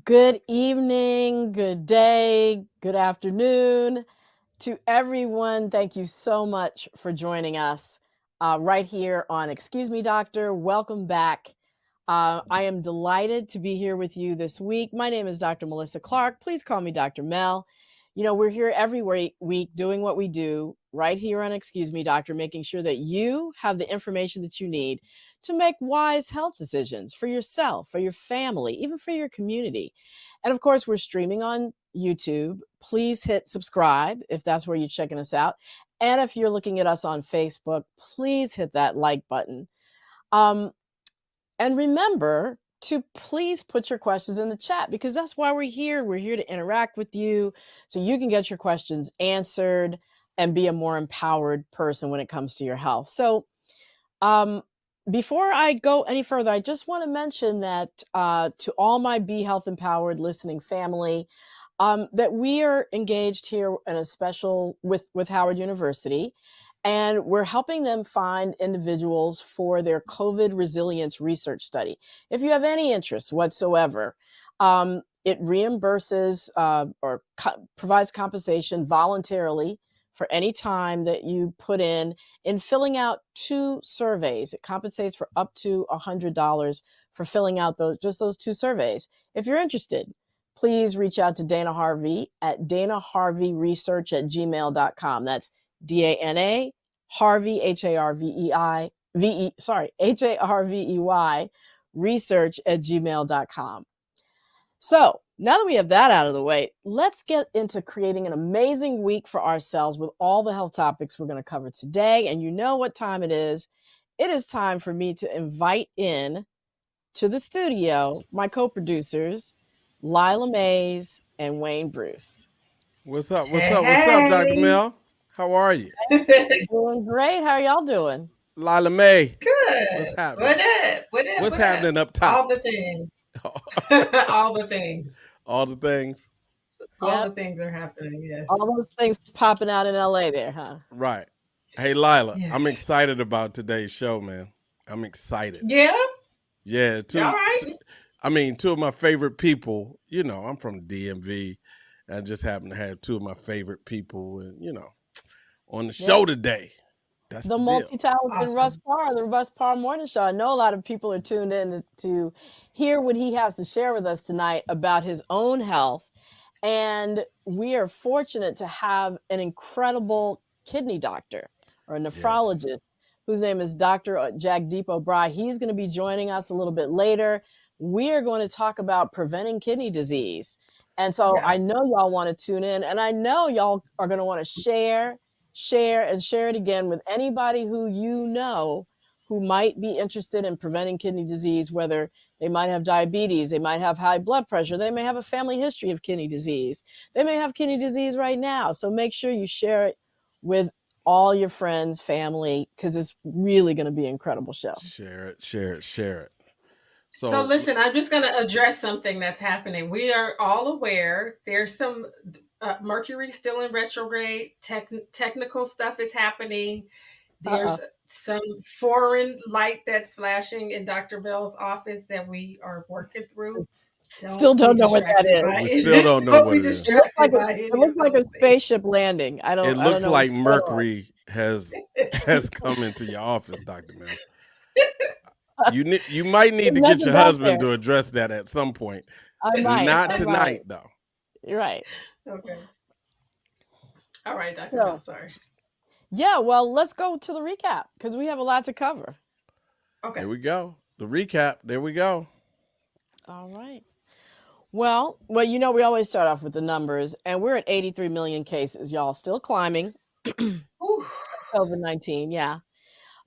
Good evening, good day, good afternoon to everyone. Thank you so much for joining us right here on Excuse Me, Doctor. Welcome back. I am delighted to be here with you this week. My name is Dr. Melissa Clarke. Please call me Dr. Mel. You know, we're here every week doing what we do right here on Excuse Me, Doctor, making sure that you have the information that you need to make wise health decisions for yourself, for your family, even for your community. And of course, we're streaming on YouTube. Please hit subscribe if that's where you're checking us out. And if you're looking at us on Facebook, please hit that like button. And remember to please put your questions in the chat because that's why we're here. We're here to interact with you so you can get your questions answered and be a more empowered person when it comes to your health. So, before I go any further, I just want to mention that to all my Be Health Empowered listening family, that we are engaged here in a special with Howard University, and we're helping them find individuals for their COVID resilience research study. If you have any interest whatsoever, it reimburses or provides compensation voluntarily for any time that you put in filling out 2 surveys. It compensates for up to $100 for filling out those 2 surveys. If you're interested, please reach out to Dana Harvey at danaharveyresearch@gmail.com. That's DANA Harvey, HARVEY, research@gmail.com. So now that we have that out of the way, let's get into creating an amazing week for ourselves with all the health topics we're going to cover today. And you know what time it is. It is time for me to invite in to the studio my co-producers, Lila Mays and Wayne Bruce. What's up? What's up, Dr. Mel? How are you? Doing great. How are y'all doing? Lila May. Good. What's happening? What's What happening up? up top? All the things. All the things. All the things. All Yep. the things are happening. Yes. All those things popping out in LA there, huh? Right. Hey, Lila, Yeah. I'm excited about today's show, man. I'm excited. Yeah. Yeah. All right. Two of my favorite people. You know, I'm from DMV. I just happen to have 2 of my favorite people, and on the show today. That's The the deal. multi-talented Russ Parr, the Russ Parr Morning Show. I know a lot of people are tuned in to hear what he has to share with us tonight about his own health. And we are fortunate to have an incredible kidney doctor or a nephrologist whose name is Dr. Jagdeep Obhrai. He's going to be joining us a little bit later. We are going to talk about preventing kidney disease. And so I know y'all want to tune in, and I know y'all are going to want to share it again with anybody who you know who might be interested in preventing kidney disease, whether they might have diabetes, they might have high blood pressure, they may have a family history of kidney disease, they may have kidney disease right now. So make sure you share it with all your friends, family, because it's really going to be an incredible show. Share it. So listen, I'm just going to address something that's happening. We are all aware there's some Mercury still in retrograde. Technical stuff is happening. There's some foreign light that's flashing in Dr. Bell's office that we are working through. Still don't know what that is. We still don't know what it is. It looks like a spaceship landing. It looks like Mercury has come into your office, Dr. Mel. You might need to get your husband to address that at some point. I might. Not tonight, though. You're right. Okay. All right, Dr. Mel, sorry. Yeah, well, let's go to the recap because we have a lot to cover. Okay. There we go. The recap. There we go. All right. Well, we always start off with the numbers, and we're at 83 million cases, y'all. Still climbing. COVID-19, yeah.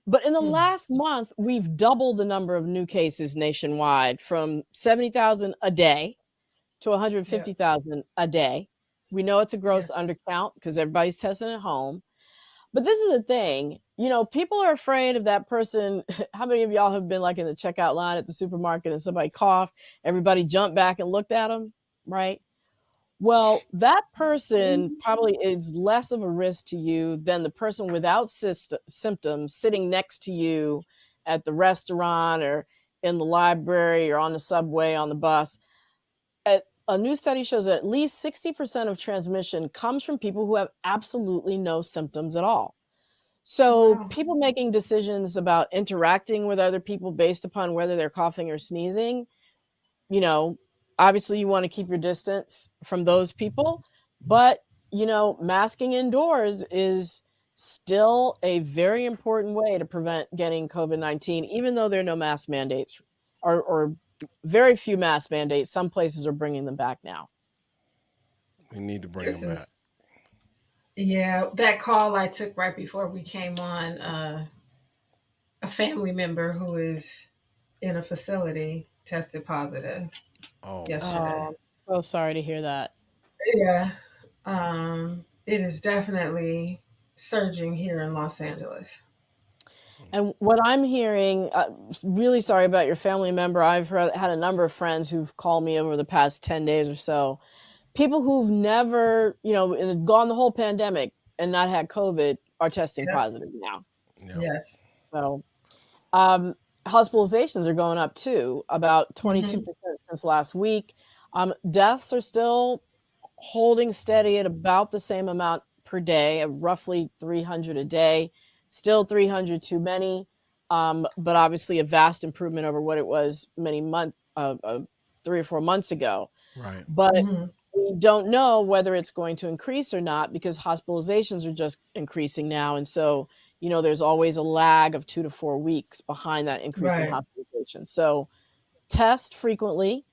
But in the last month, we've doubled the number of new cases nationwide from 70,000 a day to 150,000 a day. We know it's a gross undercount because everybody's testing at home. But this is the thing, people are afraid of that person. How many of y'all have been like in the checkout line at the supermarket and somebody coughed, everybody jumped back and looked at them, right? Well, that person probably is less of a risk to you than the person without symptoms sitting next to you at the restaurant or in the library or on the subway, on the bus. a new study shows that at least 60% of transmission comes from people who have absolutely no symptoms at all. So Wow. people making decisions about interacting with other people based upon whether they're coughing or sneezing, you know, obviously you want to keep your distance from those people, but, masking indoors is still a very important way to prevent getting COVID-19, even though there are no mask mandates or very few mask mandates. Some places are bringing them back now. We need to bring This them is, back. yeah, that call I took right before we came on, a family member who is in a facility tested positive Oh wow. yesterday. Oh, I'm so sorry to hear that. Yeah. It is definitely surging here in Los Angeles. And what I'm hearing, really sorry about your family member. I've had a number of friends who've called me over the past 10 days or so. People who've never, gone the whole pandemic and not had COVID are testing Yep. positive now. Yeah. Yes. So, hospitalizations are going up too, about Hmm. 22% since last week. Deaths are still holding steady at about the same amount per day, roughly 300 a day. Still 300 too many, but obviously a vast improvement over what it was 3 or 4 months ago. Right. But Hmm. we don't know whether it's going to increase or not because hospitalizations are just increasing now. And so, there's always a lag of 2 to 4 weeks behind that increase in Right. hospitalization. So test frequently.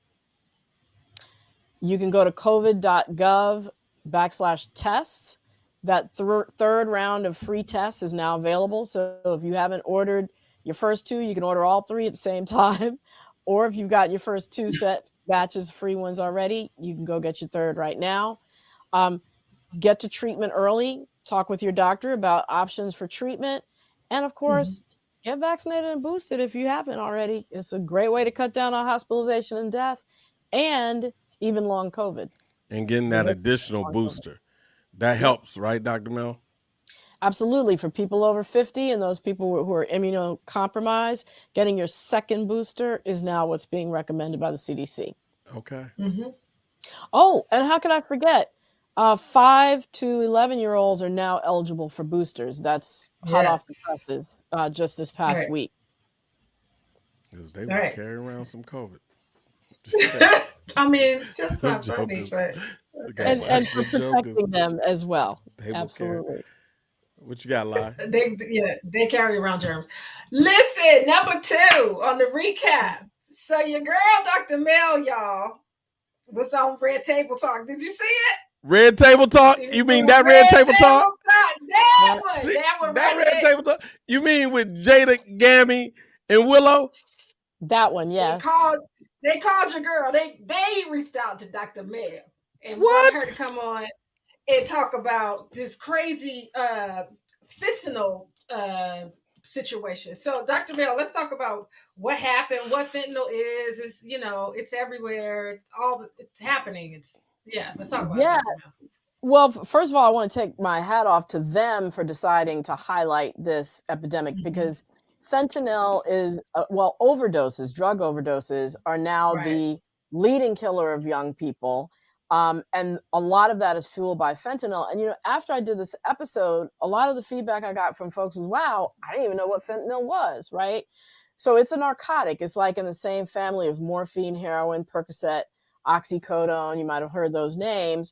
You can go to covid.gov/tests. That third round of free tests is now available. So if you haven't ordered your first two, you can order all three at the same time. Or if you've got your first two batches of free ones already, you can go get your third right now. Get to treatment early. Talk with your doctor about options for treatment. And of Hmm. course, get vaccinated and boosted if you haven't already. It's a great way to cut down on hospitalization and death and even long COVID. And getting The that risk additional of long COVID. booster. That Yep. helps, right, Dr. Mel? Absolutely. For people over 50 and those people who are immunocompromised, getting your second booster is now what's being recommended by the CDC. Okay. Hmm. Oh, and how could I forget? 5 to 11-year-olds are now eligible for boosters. That's hot Yes. off the presses just this All past right. week. Because they All will right. carry around some COVID. Just saying. I mean, just Them not funny, jokers. but Look at okay. And the for jokers. protecting them as well. They will carry. Absolutely. What you got, Lie? They carry around germs. Listen, number two on the recap. So your girl, Dr. Mel, y'all, was on Red Table Talk. Did you see it? Red Table Talk? She was You mean doing that Red Red Table Table Talk? Talk. Yeah. That one That right Red there. Table Talk? You mean with Jada, Gammy, and Willow? That one, They yes. called they called your girl. They reached out to Dr. Mel and wanted her to What? come on and talk about this crazy fentanyl situation. So, Dr. Mel, let's talk about what happened, what fentanyl is. It's everywhere. It's happening. Let's talk about it, Yeah. Dr. Mel. Well, first of all, I want to take my hat off to them for deciding to highlight this epidemic Hmm. because fentanyl is, overdoses, drug overdoses are now Right. the leading killer of young people. And a lot of that is fueled by fentanyl. And, after I did this episode, a lot of the feedback I got from folks was, wow, I didn't even know what fentanyl was, right? So it's a narcotic. It's like in the same family of morphine, heroin, Percocet, oxycodone. You might have heard those names.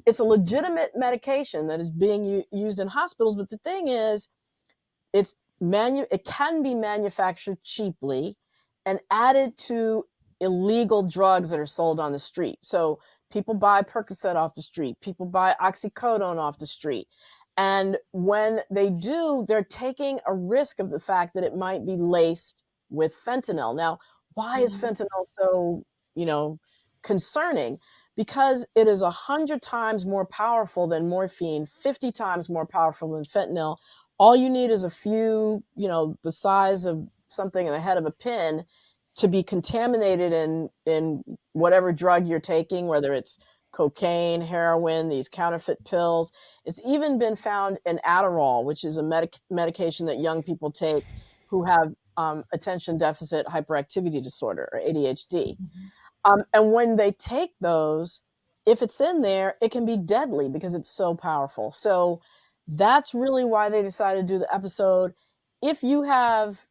It's a legitimate medication that is being used in hospitals, but the thing is, it can be manufactured cheaply and added to illegal drugs that are sold on the street. So people buy Percocet off the street, people buy oxycodone off the street. And when they do, they're taking a risk of the fact that it might be laced with fentanyl. Now, why is Hmm. fentanyl so, concerning? Because it is 100 times more powerful than morphine, 50 times more powerful than fentanyl. All you need is a few, the size of something in the head of a pin to be contaminated in whatever drug you're taking, whether it's cocaine, heroin, these counterfeit pills. It's even been found in Adderall, which is a medication that young people take who have attention deficit hyperactivity disorder or ADHD. And when they take those, if it's in there, it can be deadly because it's so powerful. So that's really why they decided to do the episode. If you have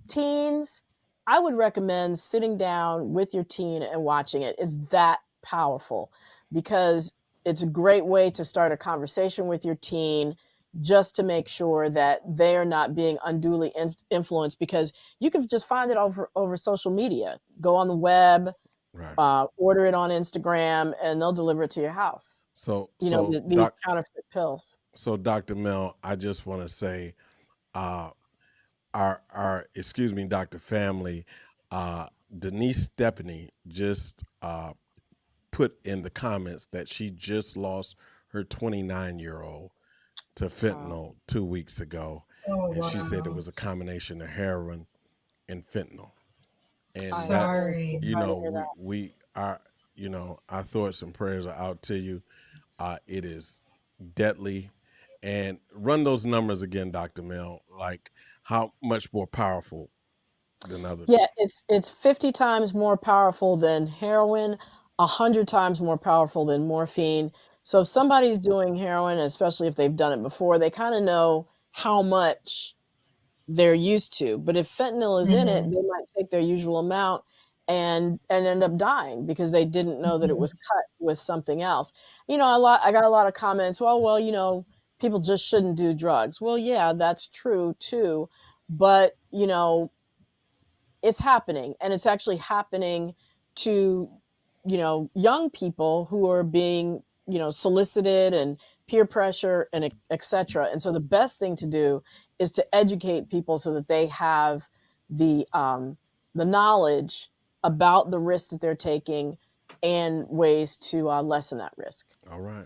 teens, I would recommend sitting down with your teen and watching it. It's that powerful because it's a great way to start a conversation with your teen, just to make sure that they are not being unduly influenced, because you can just find it over social media. Go on the web, Right. order it on Instagram, and they'll deliver it to your house. So These counterfeit pills. So Dr. Mel, I just want to say, our excuse me, Dr. Family, Denise Stephanie just put in the comments that she just lost her 29-year-old to fentanyl 2 weeks ago, Oh, and she said it wow. was a combination of heroin and fentanyl. And that's, Sorry. we are, our thoughts and prayers are out to you. It is deadly. And run those numbers again, Dr. Mel, like how much more powerful than other. Yeah, it's 50 times more powerful than heroin, 100 times more powerful than morphine. So if somebody's doing heroin, especially if they've done it before, they kind of know how much they're used to. But if fentanyl is in it, Mm-hmm. they might take their usual amount and end up dying because they didn't know that it was cut with something else. I got a lot of comments, well, people just shouldn't do drugs. Well, yeah, that's true too. But, it's happening, and it's actually happening to, young people who are being, solicited and peer pressure and etc. And so the best thing to do is to educate people so that they have the knowledge about the risk that they're taking and ways to lessen that risk. All right.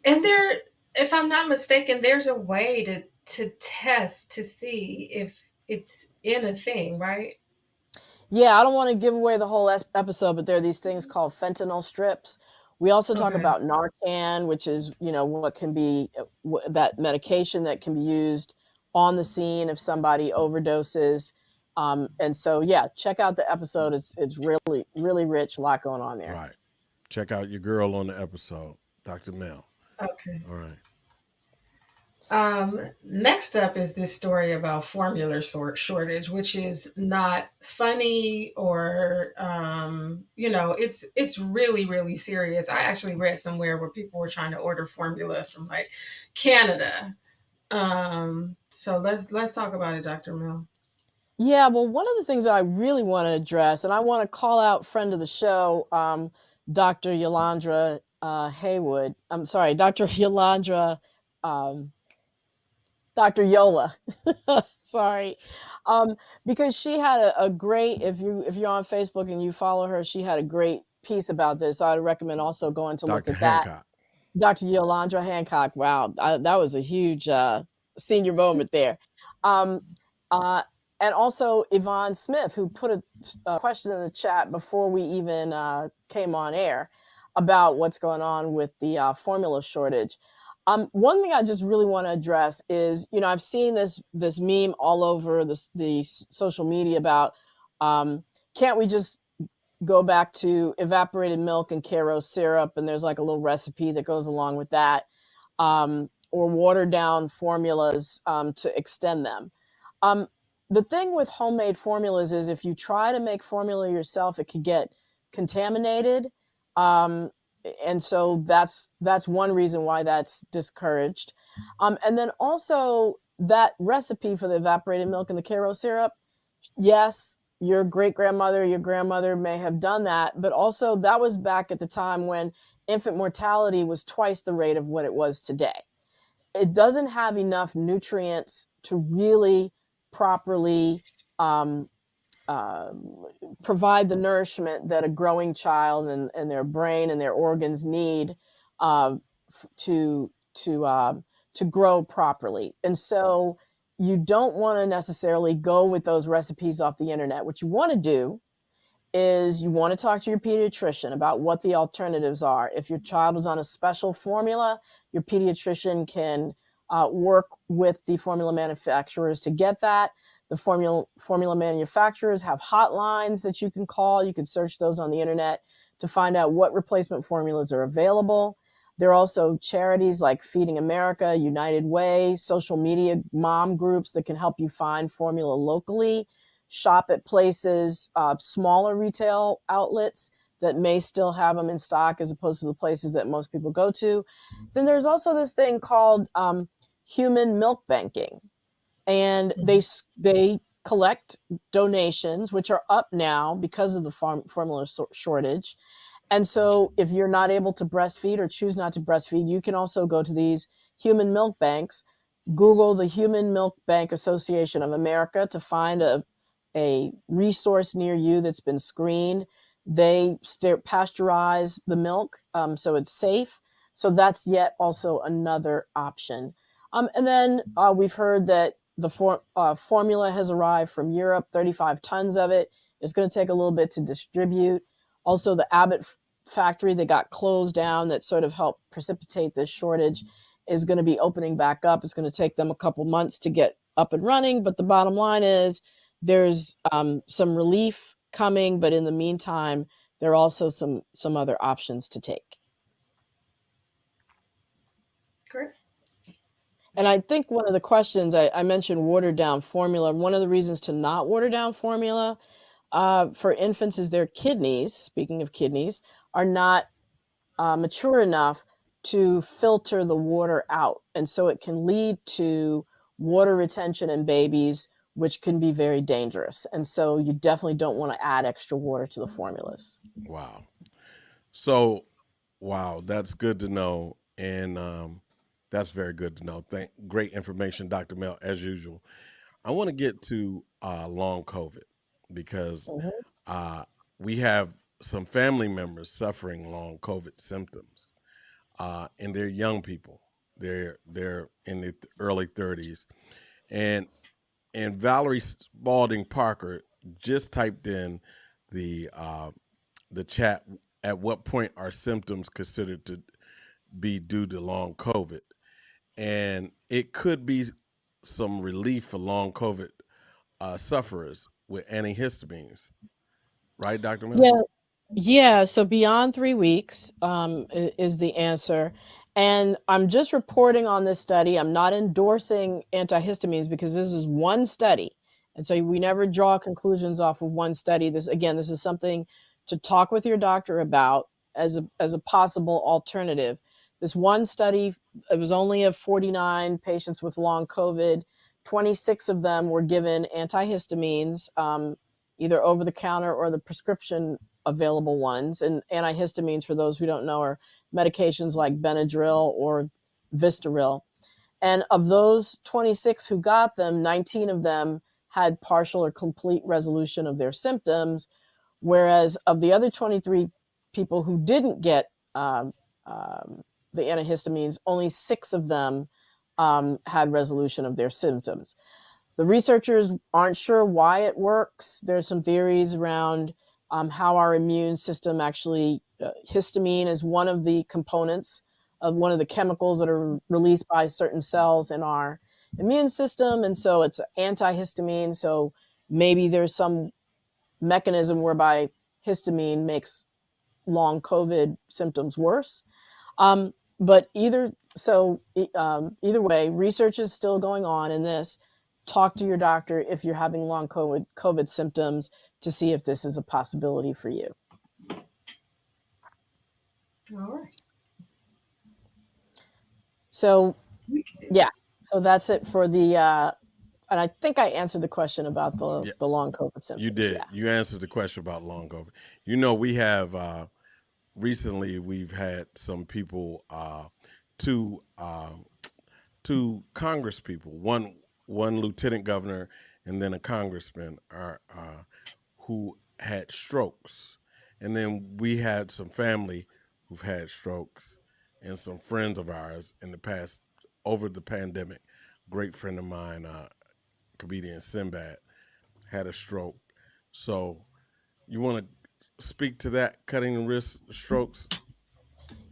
And there, if I'm not mistaken, there's a way to test to see if it's in a thing, right? Yeah, I don't want to give away the whole episode, but there are these things called fentanyl strips. We also talk Okay. about Narcan, which is, what can be that medication that can be used on the scene if somebody overdoses. And so, yeah, check out the episode. It's really, really rich. A lot going on there. Right. Check out your girl on the episode, Dr. Mel. Okay. All right. Next up is this story about formula shortage, which is not funny or, it's really, really serious. I actually read somewhere where people were trying to order formula from like Canada. So let's talk about it, Dr. Mel. Yeah, well, one of the things I really want to address, and I want to call out friend of the show, Dr. Yolandra Haywood. I'm sorry, Dr. Yolandra, um, Dr. Yola. Sorry, because she had a great. If you're on Facebook and you follow her, she had a great piece about this. So I'd recommend also going to look Dr. at that. Hancock. Dr. Yolandra Hancock. Wow, that was a huge senior moment there. Um, uh, and also Yvonne Smith, who put a question in the chat before we even came on air about what's going on with the formula shortage. One thing I just really want to address is, I've seen this meme all over the social media about, can't we just go back to evaporated milk and Karo syrup, and there's like a little recipe that goes along with that, or watered down formulas to extend them. The thing with homemade formulas is if you try to make formula yourself, it could get contaminated. And so that's one reason why that's discouraged. And then also that recipe for the evaporated milk and the Karo syrup, yes, your great grandmother, your grandmother may have done that, but also that was back at the time when infant mortality was twice the rate of what it was today. It doesn't have enough nutrients to really properly um, uh, provide the nourishment that a growing child and their brain and their organs need uh, to to grow properly. And so you don't want to necessarily go with those recipes off the internet. What you want to do is you want to talk to your pediatrician about what the alternatives are. If your child is on a special formula, your pediatrician can work with the formula manufacturers to get that. The formula manufacturers have hotlines that you can call. You can search those on the internet to find out what replacement formulas are available. There are also charities like Feeding America, United Way, social media mom groups that can help you find formula locally. Shop at places, smaller retail outlets that may still have them in stock as opposed to the places that most people go to. Then there's also this thing called human milk banking, and they collect donations, which are up now because of the formula shortage. And so if you're not able to breastfeed or choose not to breastfeed, you can also go to these human milk banks. Google the Human Milk Bank Association of America to find a resource near you that's been screened. They pasteurize the milk, so it's safe. So that's yet also another option. And then we've heard that the formula has arrived from Europe, 35 tons of it. It's going to take a little bit to distribute. Also, the Abbott factory that got closed down that sort of helped precipitate this shortage is going to be opening back up. It's going to take them a couple months to get up and running. But the bottom line is there's some relief coming. But in the meantime, there are also some other options to take. Great. And I think one of the questions I mentioned watered down formula. One of the reasons to not water down formula for infants is their kidneys, speaking of kidneys, are not mature enough to filter the water out. And so it can lead to water retention in babies, which can be very dangerous. And so you definitely don't want to add extra water to the formulas. Wow. So, wow, that's good to know. And that's very good to know. Great information, Dr. Mel, as usual. I want to get to long COVID because we have some family members suffering long COVID symptoms, and they're young people. They're in the early 30s, and Valerie Spalding Parker just typed in the chat. At what point are symptoms considered to be due to long COVID? And it could be some relief for long COVID sufferers with antihistamines, right, Dr. Mel? Yeah. So beyond 3 weeks is the answer. And I'm just reporting on this study. I'm not endorsing antihistamines because this is one study. And so we never draw conclusions off of one study. This is something to talk with your doctor about as a possible alternative. This one study, it was only of 49 patients with long COVID. 26 of them were given antihistamines, either over the counter or the prescription available ones. And antihistamines, for those who don't know, are medications like Benadryl or Vistaril. And of those 26 who got them, 19 of them had partial or complete resolution of their symptoms, whereas of the other 23 people who didn't get the antihistamines, only 6 of them had resolution of their symptoms. The researchers aren't sure why it works. There's some theories around how our immune system actually, histamine is one of the components of one of the chemicals that are released by certain cells in our immune system. And so it's antihistamine. So maybe there's some mechanism whereby histamine makes long COVID symptoms worse. But either way, research is still going on in this. Talk to your doctor if you're having long COVID symptoms to see if this is a possibility for you. All right. So, yeah. So that's it for the, and I think I answered the question about the long COVID symptoms. You did. Yeah. You answered the question about long COVID. You know, we have, recently we've had some people, two Congress people, one lieutenant governor and then a congressman who had strokes. And then we had some family who've had strokes and some friends of ours in the past over the pandemic. Great friend of mine, comedian Sinbad, had a stroke. So you want to speak to that, cutting the risk of strokes?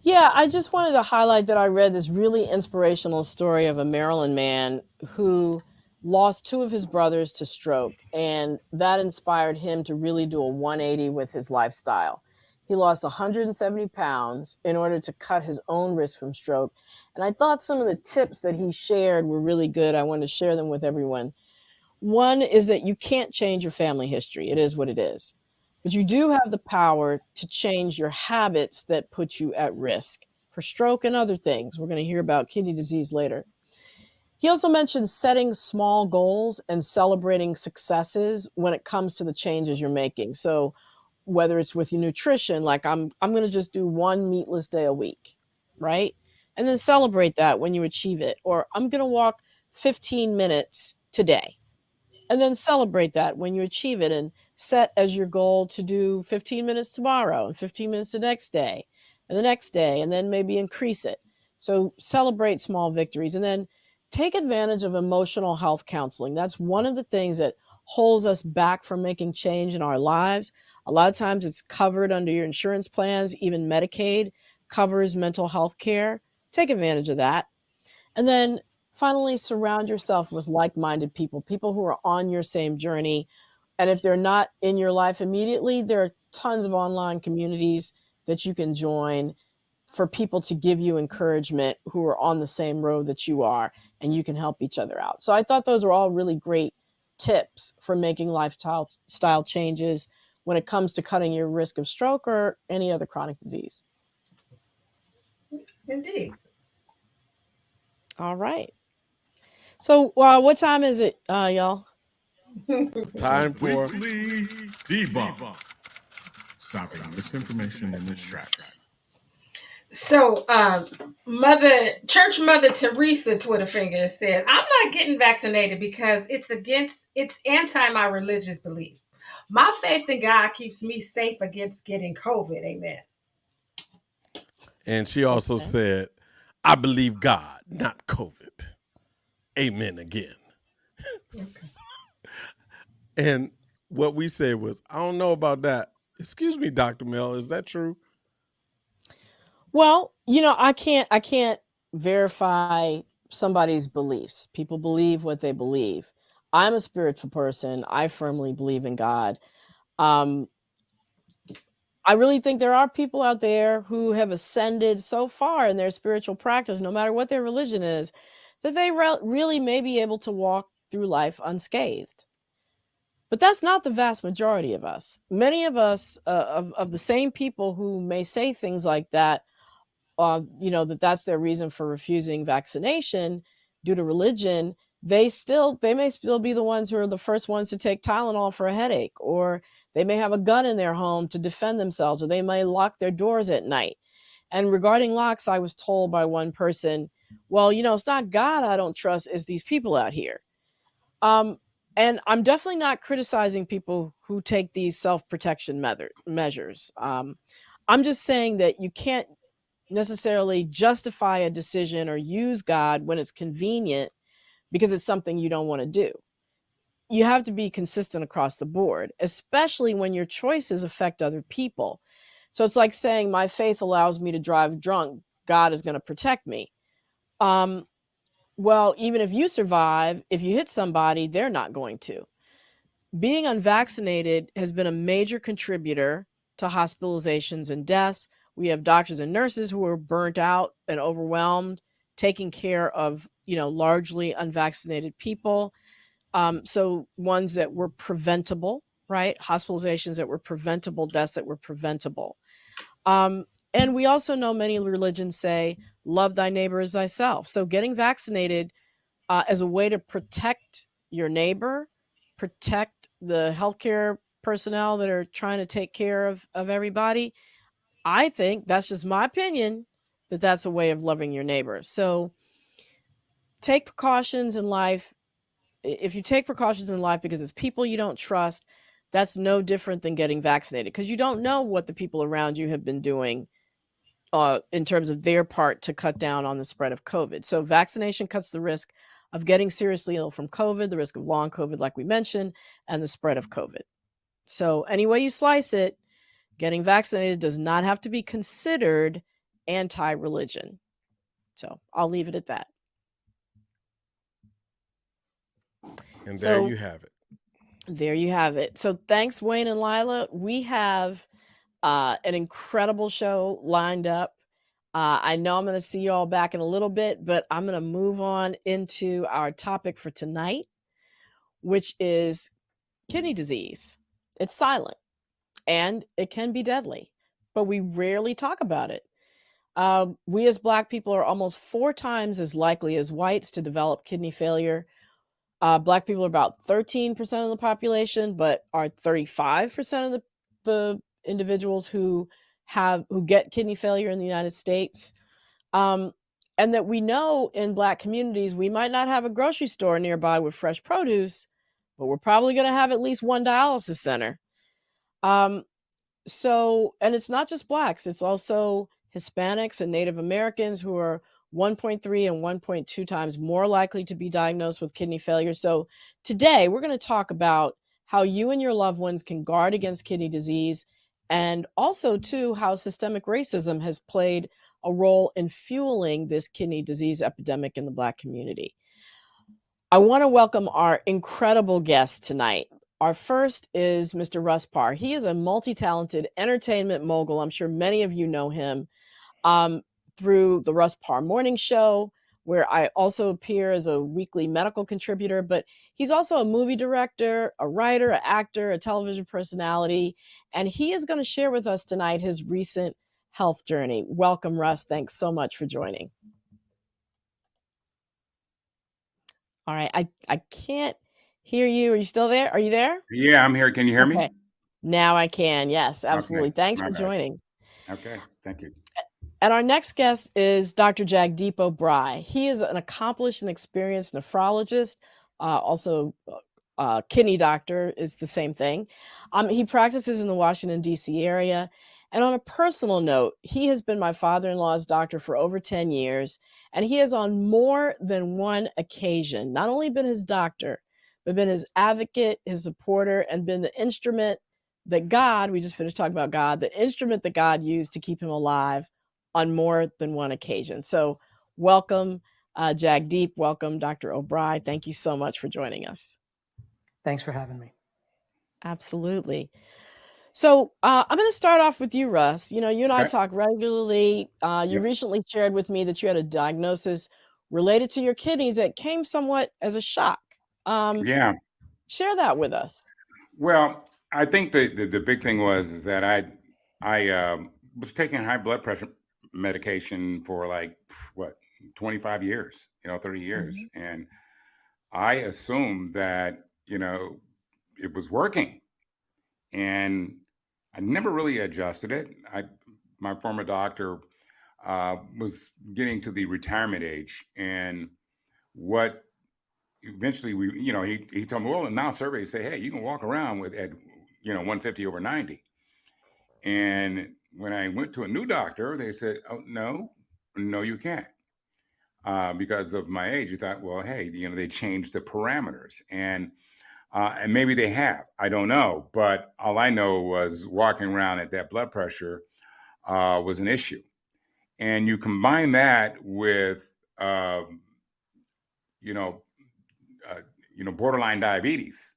Yeah, I just wanted to highlight that I read this really inspirational story of a Maryland man who lost two of his brothers to stroke, and that inspired him to really do a 180 with his lifestyle. He lost 170 pounds in order to cut his own risk from stroke. And I thought some of the tips that he shared were really good. I wanted to share them with everyone. One is that you can't change your family history. It is what it is. But you do have the power to change your habits that put you at risk for stroke and other things. We're going to hear about kidney disease later. He also mentioned setting small goals and celebrating successes when it comes to the changes you're making. So whether it's with your nutrition, like I'm going to just do one meatless day a week, right? And then celebrate that when you achieve it. Or I'm going to walk 15 minutes today, and then celebrate that when you achieve it, and set as your goal to do 15 minutes tomorrow and 15 minutes the next day and the next day, and then maybe increase it. So celebrate small victories, and then take advantage of emotional health counseling. That's one of the things that holds us back from making change in our lives. A lot of times it's covered under your insurance plans. Even Medicaid covers mental health care. Take advantage of that. And then finally, surround yourself with like-minded people, people who are on your same journey. And if they're not in your life immediately, there are tons of online communities that you can join for people to give you encouragement who are on the same road that you are, and you can help each other out. So I thought those were all really great tips for making lifestyle changes when it comes to cutting your risk of stroke or any other chronic disease. Indeed. All right. So what time is it, y'all? Time for Weekly debunk. Stopping misinformation in its tracks. So, Church Mother Teresa Twitter finger said, "I'm not getting vaccinated because it's anti my religious beliefs. My faith in God keeps me safe against getting COVID. Amen." And she also Okay. said, I believe God, not COVID. Amen again. Okay. And what we said was, I don't know about that. Excuse me, Dr. Mel, is that true? Well, I can't verify somebody's beliefs. People believe what they believe. I'm a spiritual person. I firmly believe in God. Um, I really think there are people out there who have ascended so far in their spiritual practice, no matter what their religion is, that they really may be able to walk through life unscathed. But that's not the vast majority of us. Many of us, of the same people who may say things like that, that's their reason for refusing vaccination due to religion, they may still be the ones who are the first ones to take Tylenol for a headache, or they may have a gun in their home to defend themselves, or they may lock their doors at night. And regarding locks, I was told by one person, well, it's not God I don't trust, it's these people out here. And I'm definitely not criticizing people who take these self-protection measures. I'm just saying that you can't necessarily justify a decision or use God when it's convenient because it's something you don't want to do. You have to be consistent across the board, especially when your choices affect other people. So it's like saying my faith allows me to drive drunk, God is going to protect me. Well, even if you survive, if you hit somebody, they're not going to. Being unvaccinated has been a major contributor to hospitalizations and deaths. We have doctors and nurses who are burnt out and overwhelmed, taking care of, largely unvaccinated people. So ones that were preventable, right? Hospitalizations that were preventable, deaths that were preventable. And we also know many religions say, love thy neighbor as thyself. So getting vaccinated as a way to protect your neighbor, protect the healthcare personnel that are trying to take care of everybody. I think that's just my opinion, that's a way of loving your neighbor. So take precautions in life. If you take precautions in life because it's people you don't trust, that's no different than getting vaccinated, because you don't know what the people around you have been doing in terms of their part to cut down on the spread of COVID. So vaccination cuts the risk of getting seriously ill from COVID, the risk of long COVID, like we mentioned, and the spread of COVID. So any way you slice it, getting vaccinated does not have to be considered anti-religion. So I'll leave it at that. And there So you have it. there you have it. So thanks, Wayne and Lila. We have an incredible show lined up. I know I'm going to see you all back in a little bit, but I'm going to move on into our topic for tonight, which is kidney disease. It's silent and it can be deadly, but we rarely talk about it. We as Black people are almost 4 times as likely as whites to develop kidney failure. Black people are about 13% of the population, but are 35% of the individuals who get kidney failure in the United States. And that we know in Black communities, we might not have a grocery store nearby with fresh produce, but we're probably going to have at least one dialysis center. So, and it's not just Blacks, it's also Hispanics and Native Americans who are 1.3 and 1.2 times more likely to be diagnosed with kidney failure. So today we're going to talk about how you and your loved ones can guard against kidney disease, and also too how systemic racism has played a role in fueling this kidney disease epidemic in the Black community. I want to welcome our incredible guest tonight. Our first is Mr. Russ Parr. He is a multi-talented entertainment mogul. I'm sure many of you know him through the Russ Parr Morning Show, where I also appear as a weekly medical contributor. But he's also a movie director, a writer, an actor, a television personality. And he is going to share with us tonight his recent health journey. Welcome, Russ. Thanks so much for joining. All right. I can't hear you. Are you still there? Are you there? Yeah, I'm here. Can you hear Okay. me? Now I can. Yes, absolutely. Okay, Thanks my for bad. joining. Okay, thank you. And our next guest is Dr. Jagdeep Obhrai. He is an accomplished and experienced nephrologist, also kidney doctor is the same thing. He practices in the Washington, D.C. area. And on a personal note, he has been my father-in-law's doctor for over 10 years. And he has on more than one occasion, not only been his doctor, but been his advocate, his supporter, and been the instrument that God, we just finished talking about God, the instrument that God used to keep him alive on more than one occasion. So welcome, Jagdeep. Welcome, Dr. Obhrai. Thank you so much for joining us. Thanks for having me. Absolutely. So I'm going to start off with you, Russ. You know, you and I Okay. talk regularly. You Yep. recently shared with me that you had a diagnosis related to your kidneys that came somewhat as a shock. Yeah. Share that with us. Well, I think the big thing is that I was taking high blood pressure medication for like 25 years, 30 years, and I assumed that it was working, and I never really adjusted it. My former doctor was getting to the retirement age, and what eventually he told me, well, now surveys say, hey, you can walk around with at 150/90. And when I went to a new doctor, they said, oh, no, you can't. Because of my age, you thought, well, hey, they changed the parameters, and maybe they have. I don't know, but all I know was walking around at that blood pressure was an issue. And you combine that with borderline diabetes,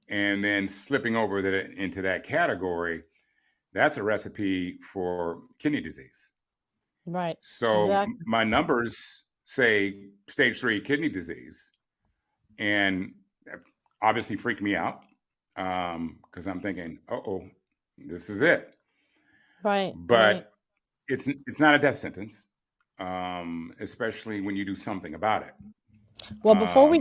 and then slipping over into that category, that's a recipe for kidney disease. Right. So Exactly. my numbers say stage 3 kidney disease, and obviously freaked me out because I'm thinking, this is it. Right. But right. it's not a death sentence, especially when you do something about it. Well, before we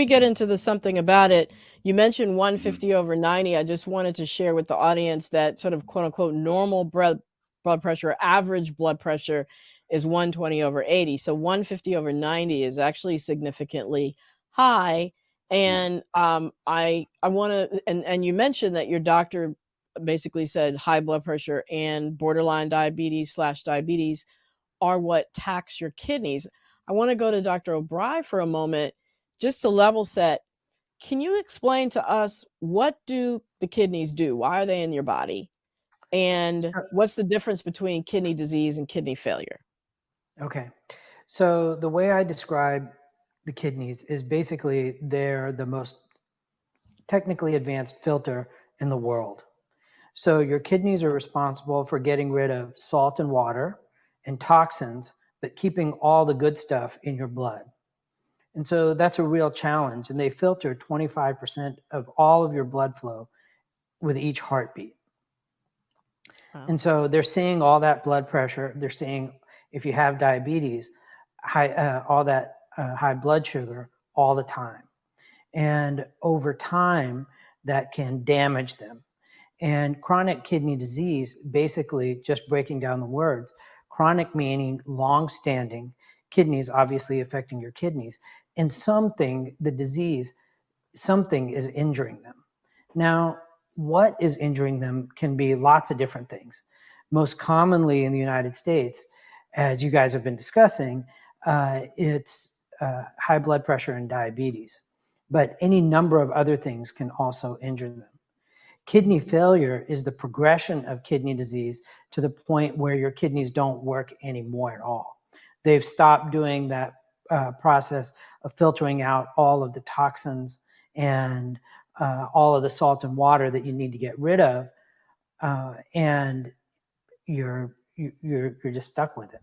get into the something about it, you mentioned 150/90. I just wanted to share with the audience that sort of quote unquote normal blood pressure, average blood pressure is 120/80. So 150/90 is actually significantly high. And I want to, and you mentioned that your doctor basically said high blood pressure and borderline diabetes/diabetes are what tax your kidneys. I want to go to Dr. Obhrai for a moment, just to level set. Can you explain to us, what do the kidneys do? Why are they in your body? And what's the difference between kidney disease and kidney failure? Okay. So the way I describe the kidneys is basically they're the most technically advanced filter in the world. So your kidneys are responsible for getting rid of salt and water and toxins, but keeping all the good stuff in your blood. And so that's a real challenge. And they filter 25% of all of your blood flow with each heartbeat. Wow. And so they're seeing all that blood pressure. They're seeing if you have diabetes, all that high blood sugar all the time. And over time, that can damage them. And chronic kidney disease, basically just breaking down the words, chronic meaning long-standing, kidneys obviously affecting your kidneys, and the disease, something is injuring them. Now, what is injuring them can be lots of different things. Most commonly in the United States, as you guys have been discussing, it's high blood pressure and diabetes. But any number of other things can also injure them. Kidney failure is the progression of kidney disease to the point where your kidneys don't work anymore at all. They've stopped doing that process of filtering out all of the toxins and all of the salt and water that you need to get rid of, and you're just stuck with it.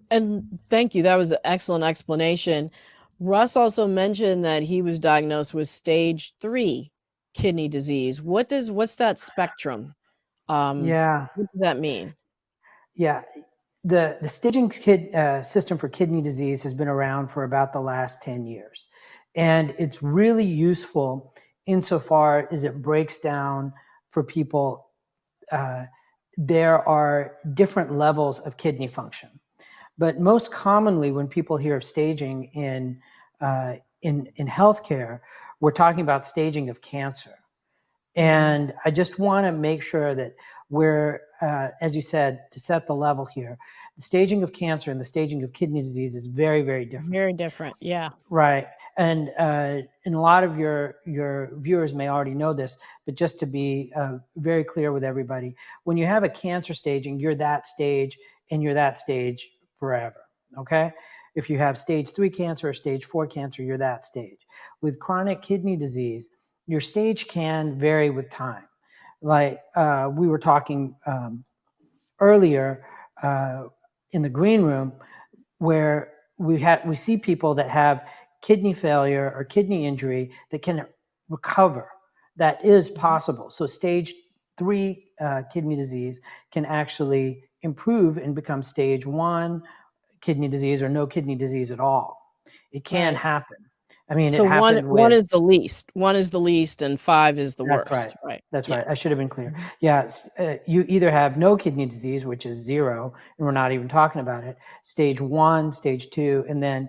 And thank you. That was an excellent explanation. Russ also mentioned that he was diagnosed with stage 3 kidney disease. What's that spectrum? Yeah. What does that mean? Yeah. The staging system for kidney disease has been around for about the last 10 years. And it's really useful insofar as it breaks down for people. There are different levels of kidney function. But most commonly, when people hear of staging in healthcare, we're talking about staging of cancer. And I just want to make sure that we're, as you said, to set the level here, the staging of cancer and the staging of kidney disease is very, very different. Very different, yeah. Right. And a lot of your viewers may already know this, but just to be very clear with everybody, when you have a cancer staging, you're that stage and you're that stage forever, okay? If you have stage 3 cancer or stage 4 cancer, you're that stage. With chronic kidney disease, your stage can vary with time. Like we were talking earlier in the green room, where we see people that have kidney failure or kidney injury that can recover. That is possible. So stage 3 kidney disease can actually improve and become stage 1 kidney disease or no kidney disease at all. It can happen. I mean, so it happened one is the least. 1 is the least and 5 is the worst. Right. Right. That's right. I should have been clear. Yeah. You either have no kidney disease, which is 0, and we're not even talking about it, stage 1, stage 2, and then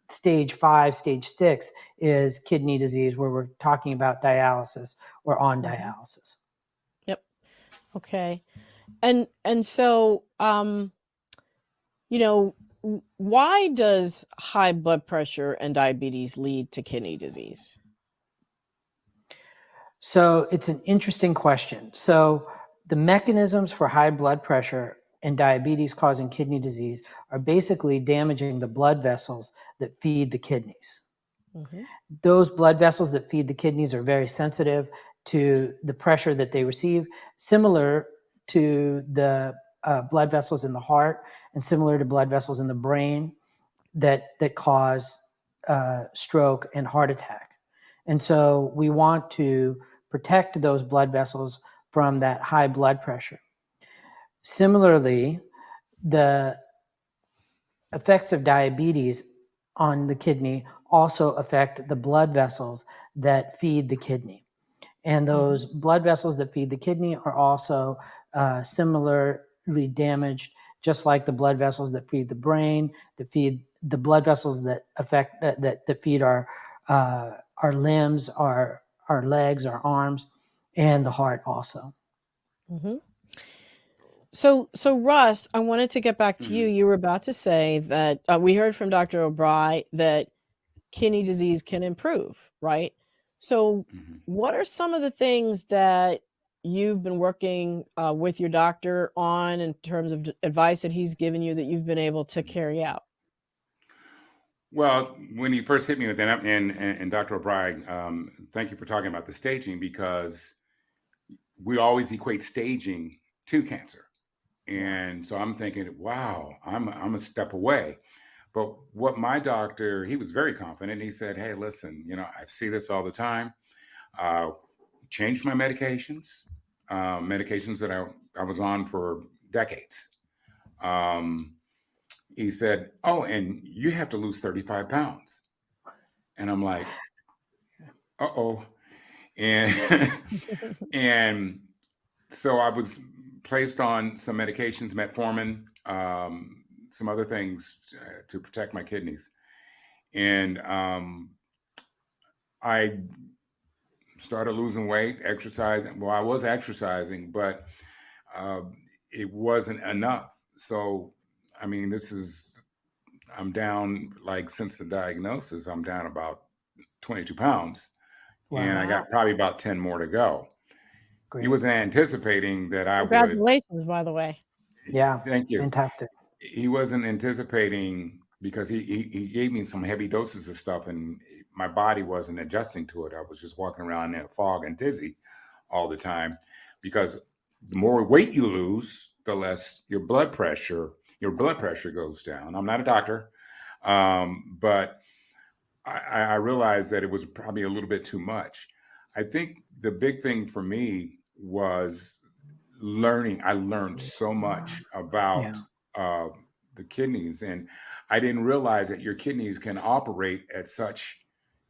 stage 5, stage 6 is kidney disease, where we're talking about dialysis or on dialysis. Yep. Okay. And so, why does high blood pressure and diabetes lead to kidney disease? So it's an interesting question. So the mechanisms for high blood pressure and diabetes causing kidney disease are basically damaging the blood vessels that feed the kidneys. Those blood vessels that feed the kidneys are very sensitive to the pressure that they receive, similar to the blood vessels in the heart and similar to blood vessels in the brain that cause stroke and heart attack. And so we want to protect those blood vessels from that high blood pressure. Similarly, the effects of diabetes on the kidney also affect the blood vessels that feed the kidney. And those blood vessels that feed the kidney are also similarly damaged, just like the blood vessels that feed the brain, that feed the blood vessels that affect that feed our limbs, our legs, our arms, and the heart also. So Russ, I wanted to get back to you. You were about to say that we heard from Dr. Obhrai that kidney disease can improve, right? So what are some of the things that you've been working with your doctor on in terms of advice that he's given you that you've been able to carry out? Well, when he first hit me with that, and Dr. O'Brien, thank you for talking about the staging, because we always equate staging to cancer. And so I'm thinking, wow, I'm a step away. But what my doctor, he was very confident. He said, hey, listen, I see this all the time. Changed my medications, medications that I was on for decades. He said, oh, and you have to lose 35 pounds. And I'm like, uh-oh. And, and so I was placed on some medications, metformin, some other things to protect my kidneys. And I started losing weight, exercising. Well, I was exercising, but it wasn't enough. So, I mean, I'm down, like, since the diagnosis, I'm down about 22 pounds. Wow. And I got probably about 10 more to go. Great. He wasn't anticipating that I would. Congratulations, by the way. Yeah. Thank you. Fantastic. He wasn't anticipating, because he gave me some heavy doses of stuff, and my body wasn't adjusting to it. I was just walking around in a fog and dizzy all the time, because the more weight you lose, the less your blood pressure goes down. I'm not a doctor, but I realized that it was probably a little bit too much. I think the big thing for me was learning. I learned so much about the kidneys, and I didn't realize that your kidneys can operate at such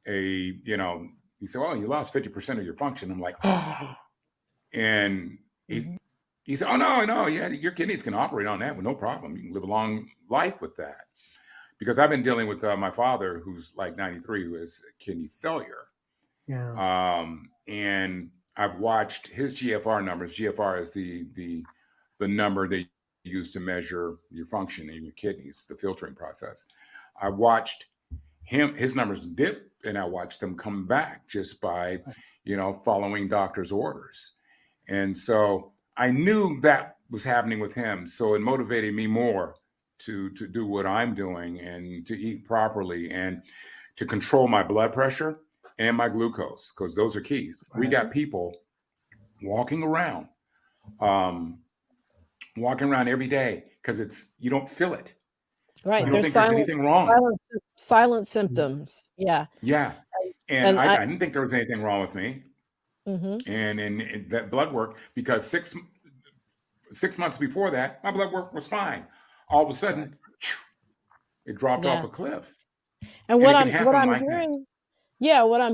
a, you say, oh, you lost 50% of your function. I'm like, oh, and he said, oh, no, yeah, your kidneys can operate on that with no problem. You can live a long life with that. Because I've been dealing with my father, who's like 93, who has kidney failure. Yeah. And I've watched his GFR numbers. GFR is the number they use to measure your function in your kidneys, the filtering process. I watched his numbers dip, and I watched them come back just by, following doctor's orders. And so I knew that was happening with him. So it motivated me more to do what I'm doing, and to eat properly, and to control my blood pressure and my glucose, because those are keys. Right. We got people walking around every day because you don't feel it. Right. You don't think there's anything wrong. Silent symptoms. Yeah. Yeah. And I didn't think there was anything wrong with me. Mm-hmm. And in that blood work, because six months before that, my blood work was fine. All of a sudden, it dropped off a cliff. And what I'm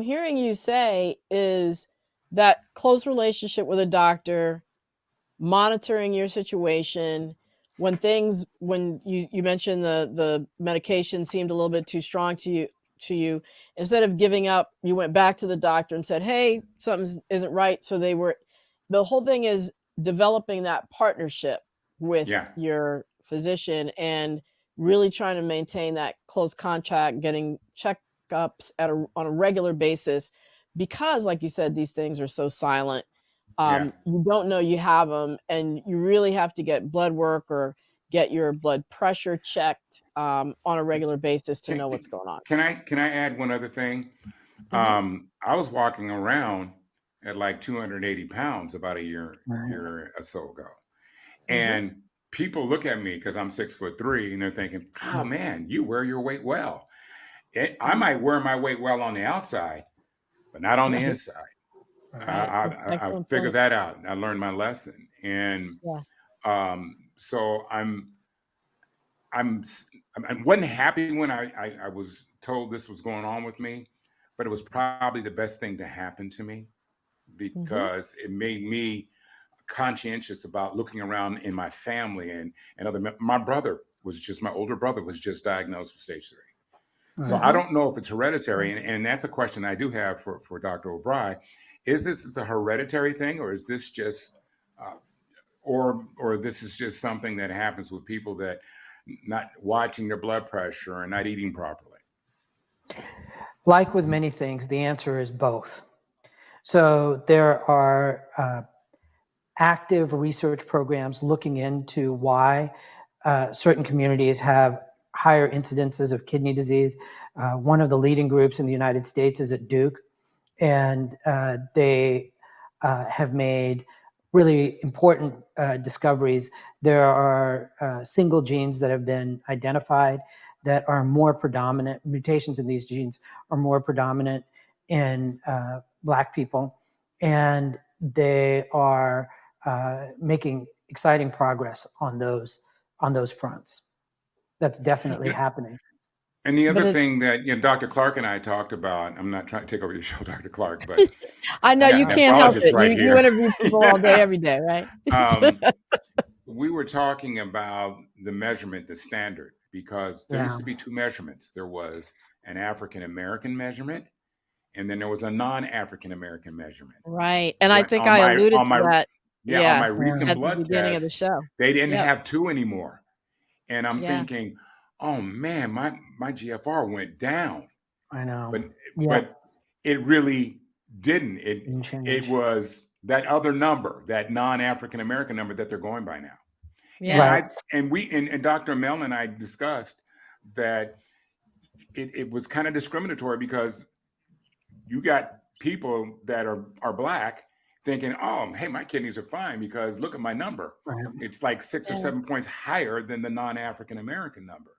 hearing you say is that close relationship with a doctor, monitoring your situation, when you mentioned the medication seemed a little bit too strong to you, instead of giving up, you went back to the doctor and said, hey, something isn't right. So the whole thing is developing that partnership with your physician, and really trying to maintain that close contact, getting checkups on a regular basis, because like you said, these things are so silent. You don't know you have them, and you really have to get blood work or get your blood pressure checked on a regular basis to know what's going on. Can I add one other thing? Mm-hmm. I was walking around at like 280 pounds about a year or so ago. And people look at me because I'm 6'3", and they're thinking, oh man, you wear your weight well. I might wear my weight well on the outside, but not on the inside. I figured that out. I learned my lesson. And so I wasn't happy when I was told this was going on with me, but it was probably the best thing to happen to me, because it made me conscientious about looking around in my family and other. My older brother was just diagnosed with stage 3. So I don't know if it's hereditary, and that's a question I do have for Dr. Obhrai. Is this a hereditary thing, or is this just, or this is just something that happens with people that not watching their blood pressure and not eating properly? Like with many things, the answer is both. So there are active research programs looking into why certain communities have higher incidences of kidney disease. One of the leading groups in the United States is at Duke, and they have made really important discoveries. There are single genes that have been identified that are more predominant. Mutations in these genes are more predominant in Black people, and they are making exciting progress on those fronts. That's definitely happening. And the But other it's, thing that Dr. Clarke and I talked about, I'm not trying to take over your show, Dr. Clarke, but I know I got you can't help nephrologists it. right You here. interview people all day, Yeah. every day, right? We were talking about the measurement, the standard, because there used to be two measurements. There was an African American measurement, and then there was a non-African American measurement. Right. And I When think I alluded to that. on my Yeah. recent At the blood beginning of the test, show. they didn't Yep. have two anymore. And I'm Yeah. thinking, oh man, my GFR went down. I know. But it really didn't. It was that other number, that non-African American number that they're going by now. Yeah. And Dr. Mel and I discussed that it was kind of discriminatory because you got people that are Black thinking, oh, hey, my kidneys are fine because look at my number. Right. It's like 6 or 7 points higher than the non-African American number.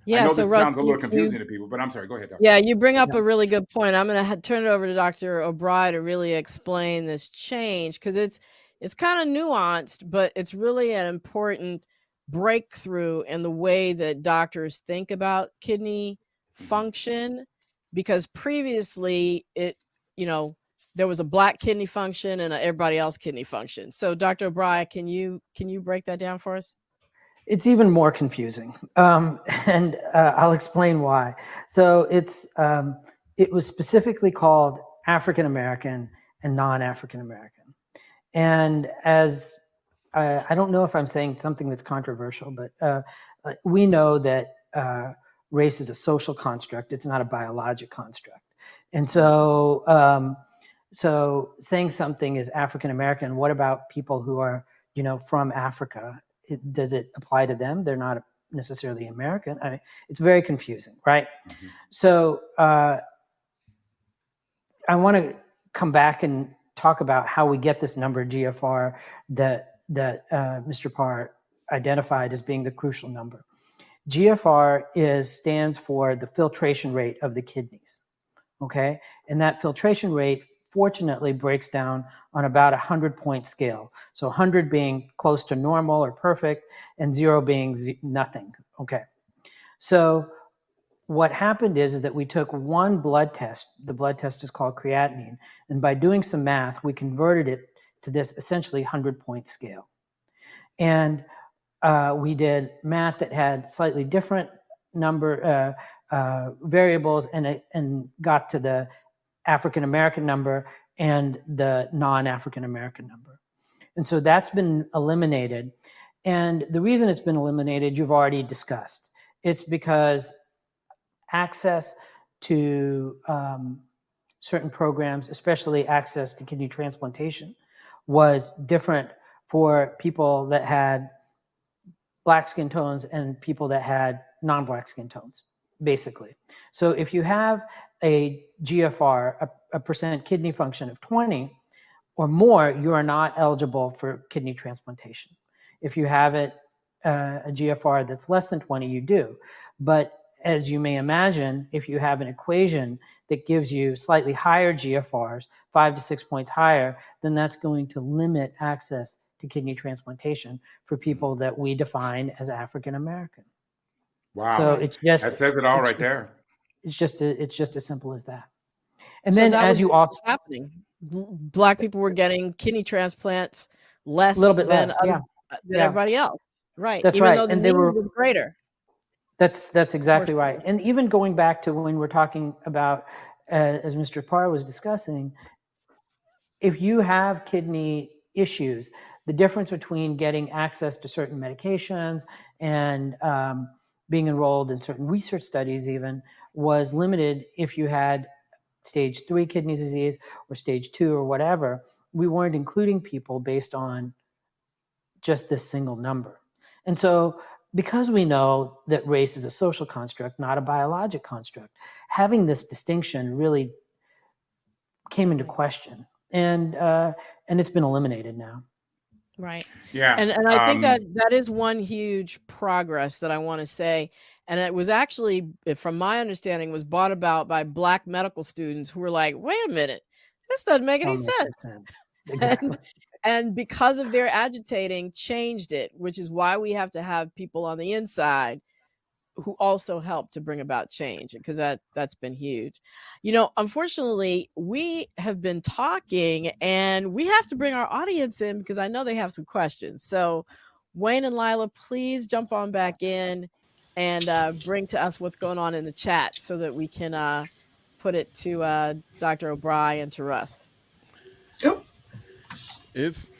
Yeah. I know So this Russ, sounds a little confusing to people, but I'm sorry. Go ahead, Dr. Yeah, you bring up a really good point. I'm going to turn it over to Dr. Obhrai to really explain this change, because it's kind of nuanced, but it's really an important breakthrough in the way that doctors think about kidney function, because previously there was a Black kidney function and everybody else kidney function. So Dr. Obhrai, can you break that down for us? It's even more confusing, and I'll explain why. So it was specifically called African American and non-African American, and as I don't know if I'm saying something that's controversial, but we know that race is a social construct; it's not a biologic construct, and so so saying something is African American. What about people who are from Africa? Does it apply to them? They're not necessarily American. It's very confusing, right? Mm-hmm. So I want to come back and talk about how we get this number GFR that Mr. Parr identified as being the crucial number. GFR stands for the filtration rate of the kidneys, okay? And that filtration rate fortunately breaks down on about a 100-point scale. So 100 being close to normal or perfect, and 0 being nothing. Okay. So what happened is that we took one blood test. The blood test is called creatinine. And by doing some math, we converted it to this essentially 100-point scale. And we did math that had slightly different number variables and got to the African American number and the non-African American number. And so that's been eliminated. And the reason it's been eliminated, you've already discussed. It's because access to certain programs, especially access to kidney transplantation, was different for people that had Black skin tones and people that had non-Black skin tones, basically. So if you have a GFR, a percent kidney function of 20 or more, you are not eligible for kidney transplantation. If you have a GFR that's less than 20, you do. But as you may imagine, if you have an equation that gives you slightly higher GFRs, 5 to 6 points higher, then that's going to limit access to kidney transplantation for people that we define as African American. Wow. So it's just, that says it all right there. It's just as simple as that. And so then that as you also happening, Black people were getting kidney transplants less than everybody else. Right. That's even right. though the and need was greater. That's exactly right. And even going back to when we're talking about, as Mr. Parr was discussing, if you have kidney issues, the difference between getting access to certain medications and being enrolled in certain research studies even was limited if you had stage 3 kidney disease or stage 2 or whatever. We weren't including people based on just this single number. And so because we know that race is a social construct, not a biologic construct, having this distinction really came into question, and it's been eliminated now. Right. Yeah. And I think that is one huge progress that I want to say. And it was actually, from my understanding, was brought about by Black medical students who were like, wait a minute, this doesn't make any sense. Exactly. And because of their agitating, changed it, which is why we have to have people on the inside who also help to bring about change, because that's been huge. Unfortunately, we have been talking and we have to bring our audience in because I know they have some questions. So Wayne and Lila, please jump on back in and bring to us what's going on in the chat so that we can put it to Dr. Obhrai and to Russ. It's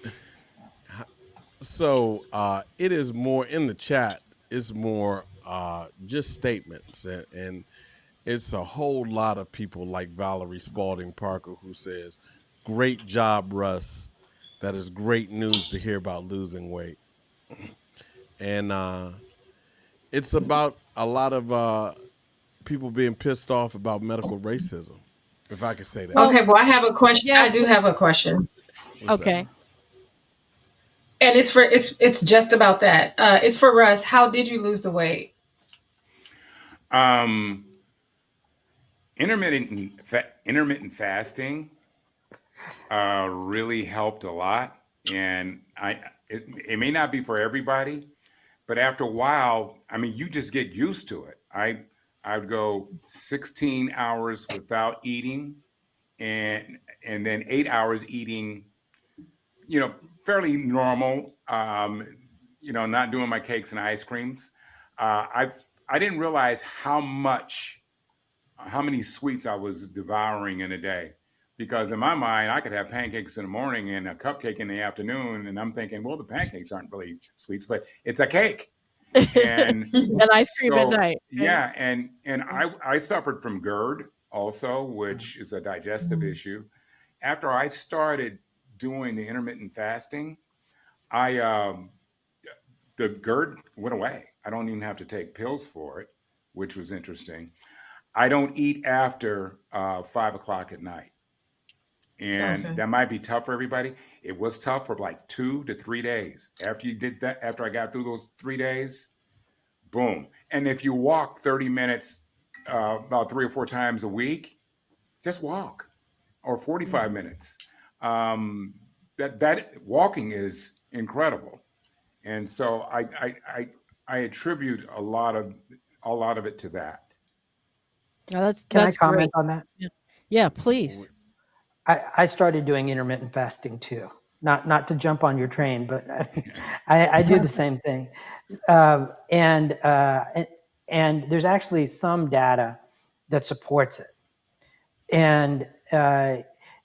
so it is more in the chat. It's more just statements, and it's a whole lot of people like Valerie Spalding Parker who says, "Great job, Russ. That is great news to hear about losing weight." And it's about a lot of people being pissed off about medical racism, if I could say that. Okay, well, I have a question. Yeah, I do have a question. What's okay. that? And it's just about that. It's for Russ. How did you lose the weight? Intermittent fasting really helped a lot, and it may not be for everybody, but after a while, I mean, you just get used to it. I would go 16 hours without eating, and then 8 hours eating, fairly normal. Not doing my cakes and ice creams. I didn't realize how many sweets I was devouring in a day, because in my mind, I could have pancakes in the morning and a cupcake in the afternoon, and I'm thinking, well, the pancakes aren't really sweets, but it's a cake. And ice cream at night. Yeah, and I suffered from GERD also, which is a digestive issue. After I started doing the intermittent fasting, the GERD went away. I don't even have to take pills for it, which was interesting. I don't eat after 5 o'clock at night. And that might be tough for everybody. It was tough for like 2 to 3 days. After you did that, after I got through those 3 days, boom. And if you walk 30 minutes about 3 or 4 times a week, just walk, or 45 minutes. That walking is incredible. And so I attribute a lot of it to that. Can I comment on that? Yeah, please. I started doing intermittent fasting too. Not to jump on your train, but I do the same thing. And there's actually some data that supports it. And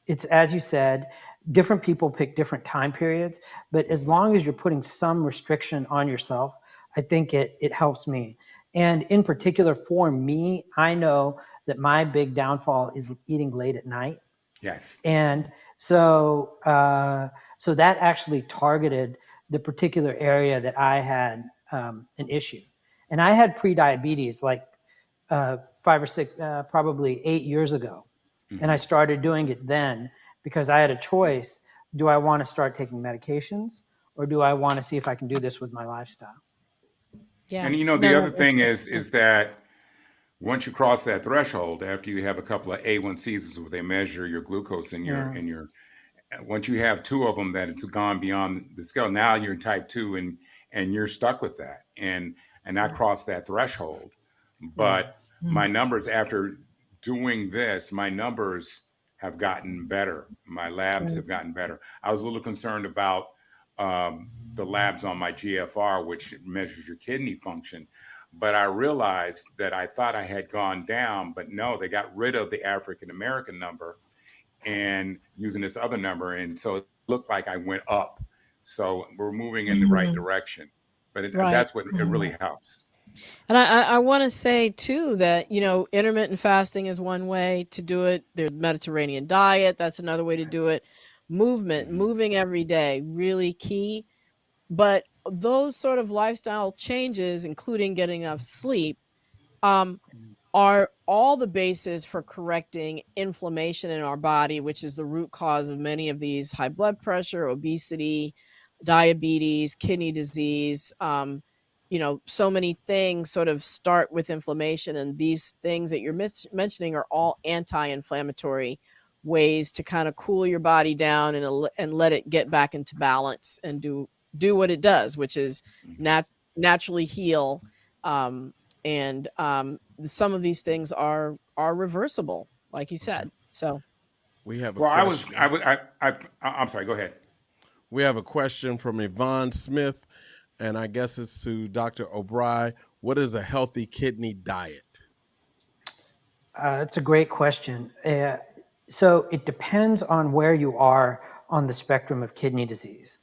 it's, as you said, different people pick different time periods, but as long as you're putting some restriction on yourself, I think it helps me. And in particular for me, I know that my big downfall is eating late at night. Yes. And so that actually targeted the particular area that I had an issue. And I had pre-diabetes like 5 or 6, probably 8 years ago. Mm-hmm. And I started doing it then because I had a choice. Do I want to start taking medications, or do I want to see if I can do this with my lifestyle? Yeah. And the other thing is that once you cross that threshold, after you have a couple of A1Cs where they measure your glucose in your once you have 2 of them, that it's gone beyond the scale. Now you're in type 2 and you're stuck with that. And I crossed that threshold. But my numbers after doing this, my numbers have gotten better. My labs have gotten better. I was a little concerned about the labs on my GFR, which measures your kidney function. But I realized that I thought I had gone down, but no, they got rid of the African American number and using this other number. And so it looked like I went up. So we're moving in the right direction. But that's what it really helps. And I want to say too that, intermittent fasting is one way to do it. There's Mediterranean diet. That's another way to do it. Moving every day, really key. But those sort of lifestyle changes, including getting enough sleep, are all the basis for correcting inflammation in our body, which is the root cause of many of these high blood pressure, obesity, diabetes, kidney disease. So many things sort of start with inflammation, and these things that you're mentioning are all anti-inflammatory ways to kind of cool your body down and let it get back into balance and do what it does, which is naturally heal. And some of these things are reversible, like you said. So We have a Well, question. I'm sorry. Go ahead. We have a question from Yvonne Smith, and I guess it's to Dr. Obhrai. What is a healthy kidney diet? It's a great question. So it depends on where you are on the spectrum of kidney disease.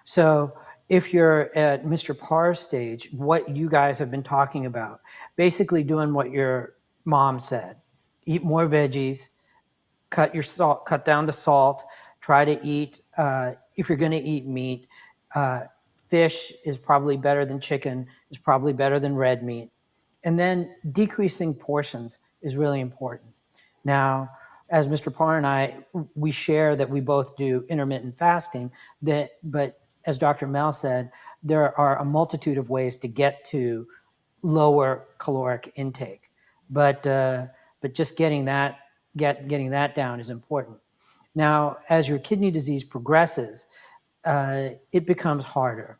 So if you're at Mr. Parr's stage, what you guys have been talking about, basically doing what your mom said, eat more veggies, cut down the salt, try to eat, if you're going to eat meat, fish is probably better than chicken, is probably better than red meat. And then decreasing portions is really important. Now, as Mr. Parr and I, we share that we both do intermittent fasting, but as Dr. Mel said, there are a multitude of ways to get to lower caloric intake. But just getting that down is important. Now, as your kidney disease progresses, it becomes harder.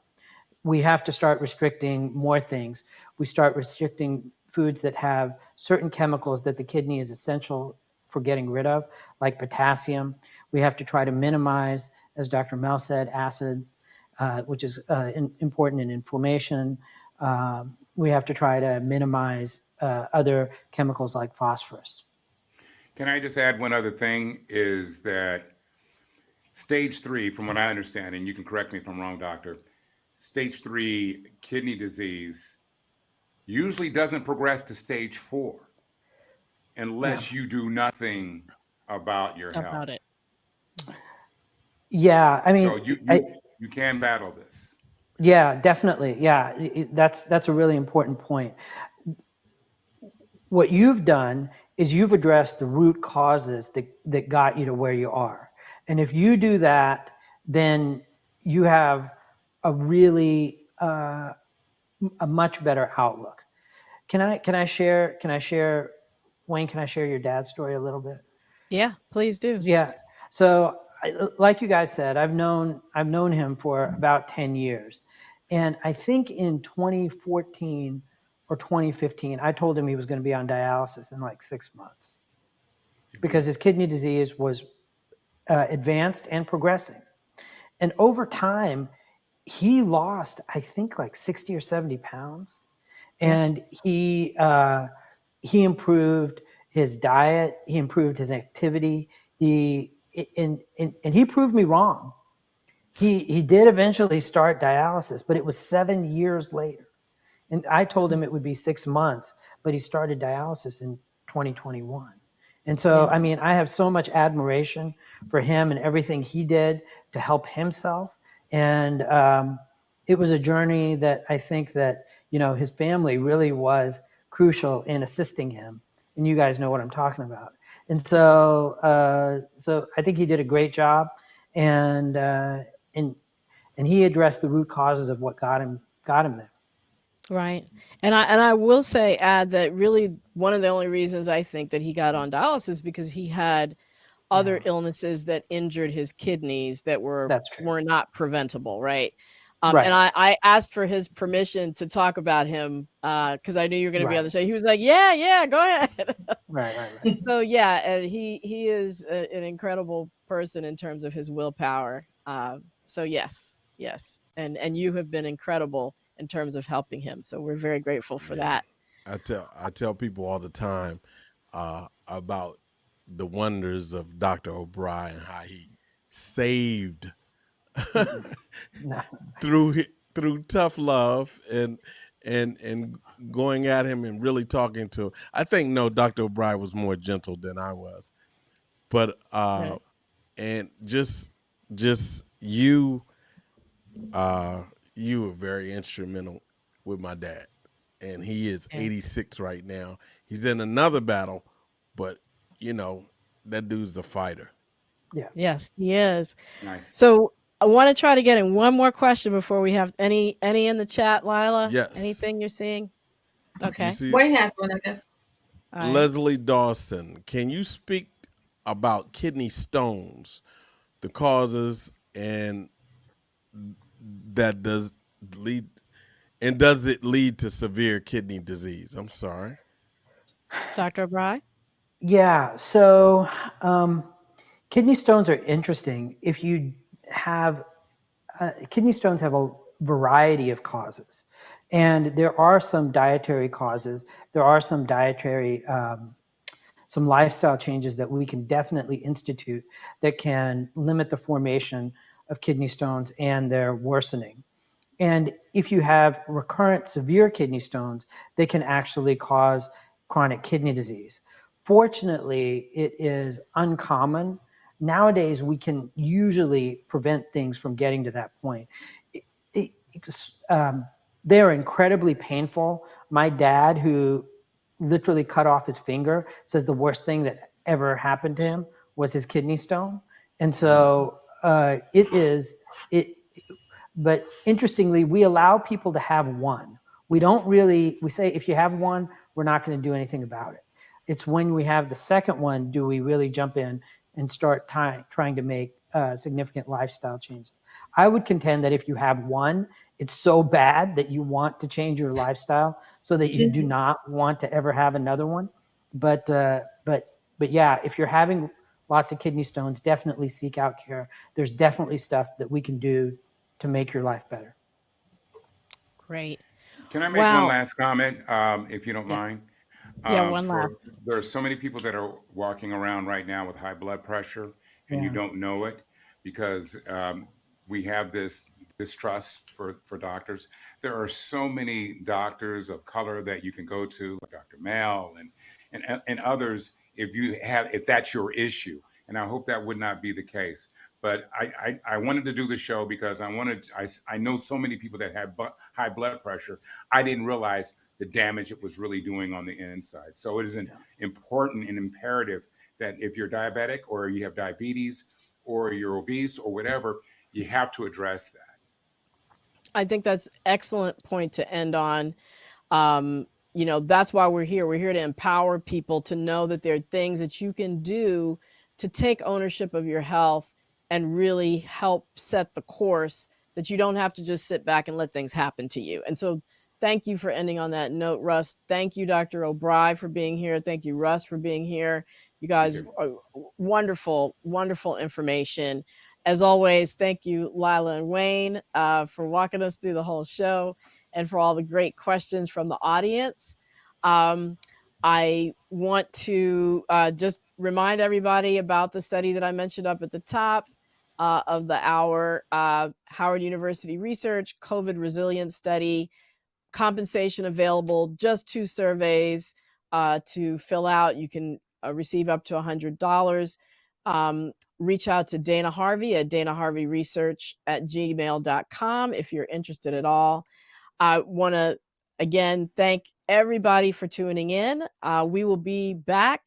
We have to start restricting more things. We start restricting foods that have certain chemicals that the kidney is essential for getting rid of, like potassium. We have to try to minimize, as Dr. Mel said, acid, which is important in inflammation. We have to try to minimize other chemicals like phosphorus. Can I just add one other thing? Is that stage 3, from what I understand, and you can correct me if I'm wrong, doctor, stage 3 kidney disease usually doesn't progress to stage 4 unless you do nothing about your health. about it. Yeah, I mean, so you can battle this. Yeah, definitely. Yeah, that's a really important point. What you've done is you've addressed the root causes that got you to where you are. And if you do that, then you have a really a much better outlook. Can I share Wayne, can I share your dad's story a little bit? Yeah, please do. Yeah. So like you guys said, I've known him for about 10 years. And I think in 2014 or 2015, I told him he was going to be on dialysis in like 6 months because his kidney disease was advanced and progressing. And over time, he lost, I think, like 60 or 70 pounds. And he improved his diet. He improved his activity. And he proved me wrong. He did eventually start dialysis, but it was 7 years later. And I told him it would be 6 months, but he started dialysis in 2021. And so, I mean, I have so much admiration for him and everything he did to help himself. And it was a journey that I think that, his family really was crucial in assisting him. And you guys know what I'm talking about. And so, so I think he did a great job, and he addressed the root causes of what got him there. Right. And I will say, add that really one of the only reasons I think that he got on dialysis because he had other illnesses that injured his kidneys that were not preventable, right? And I asked for his permission to talk about him because I knew you were going to be on the show. He was like, yeah, go ahead. Right. So yeah, and he is an incredible person in terms of his willpower. So yes, and you have been incredible in terms of helping him. So we're very grateful for that. I tell people all the time about the wonders of Dr. Obhrai and how he saved through tough love and going at him and really talking to him. I think Dr. Obhrai was more gentle than I was, but and just you you were very instrumental with my dad, and he is 86 right now. He's in another battle, but you know, that dude's a fighter. Yeah. Yes, he is. Nice. So I want to try to get in one more question before we have any in the chat, Lila. Yes. Anything you're seeing? Okay. You see, Wayne has one, I guess. All right. Leslie Dawson, can you speak about kidney stones, the causes, and that does lead, and does it lead to severe kidney disease? I'm sorry. Dr. Obhrai? Yeah. So kidney stones are interesting. If you have kidney stones have a variety of causes, and there are some dietary causes. There are some dietary some lifestyle changes that we can definitely institute that can limit the formation of kidney stones and their worsening. And if you have recurrent severe kidney stones, they can actually cause chronic kidney disease. Fortunately, it is uncommon. Nowadays, we can usually prevent things from getting to that point. They're incredibly painful. My dad, who literally cut off his finger, says the worst thing that ever happened to him was his kidney stone. And so but interestingly, we allow people to have one. We say if you have one, we're not going to do anything about it. It's when we have the second one, do we really jump in and start trying to make significant lifestyle changes. I would contend that if you have one, it's so bad that you want to change your lifestyle so that you do not want to ever have another one. But yeah, if you're having lots of kidney stones, definitely seek out care. There's definitely stuff that we can do to make your life better. Great. Can I make one last comment, if you don't mind? Yeah, one last. There are so many people that are walking around right now with high blood pressure, and you don't know it because we have this distrust for doctors. There are so many doctors of color that you can go to, like Dr. Mel and others, if that's your issue. And I hope that would not be the case. But I wanted to do the show because I know so many people that have high blood pressure. I didn't realize the damage it was really doing on the inside. So it is important and imperative that if you're diabetic or you have diabetes or you're obese or whatever, you have to address that. I think that's excellent point to end on. That's why we're here. We're here to empower people to know that there are things that you can do to take ownership of your health and really help set the course, that you don't have to just sit back and let things happen to you. And so thank you for ending on that note, Russ. Thank you, Dr. Obhrai, for being here. Thank you, Russ, for being here. You guys are wonderful, wonderful information. As always, thank you, Lila and Wayne, for walking us through the whole show and for all the great questions from the audience. I want to just remind everybody about the study that I mentioned up at the top of the hour, Howard University research, COVID resilience study, compensation available, just 2 surveys to fill out. You can receive up to $100. Reach out to Dana Harvey at danaharveyresearch@gmail.com if you're interested at all. I want to, again, thank everybody for tuning in. We will be back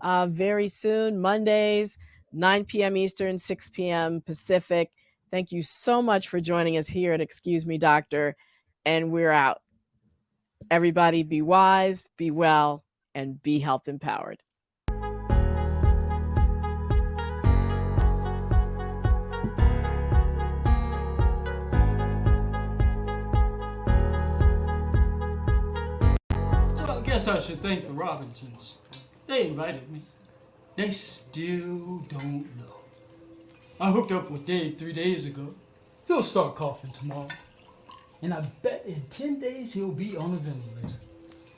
very soon, Mondays, 9 p.m. Eastern, 6 p.m. Pacific. Thank you so much for joining us here at Excuse Me Doctor, and we're out. Everybody be wise, be well, and be health empowered. So I guess I should thank the Robinsons. They invited me. They still don't know. I hooked up with Dave 3 days ago. He'll start coughing tomorrow. And I bet in 10 days he'll be on a ventilator.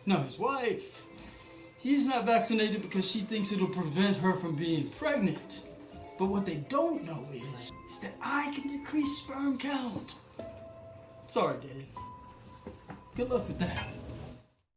Now his wife, she's not vaccinated because she thinks it'll prevent her from being pregnant. But what they don't know is that I can decrease sperm count. Sorry, Dave. Good luck with that.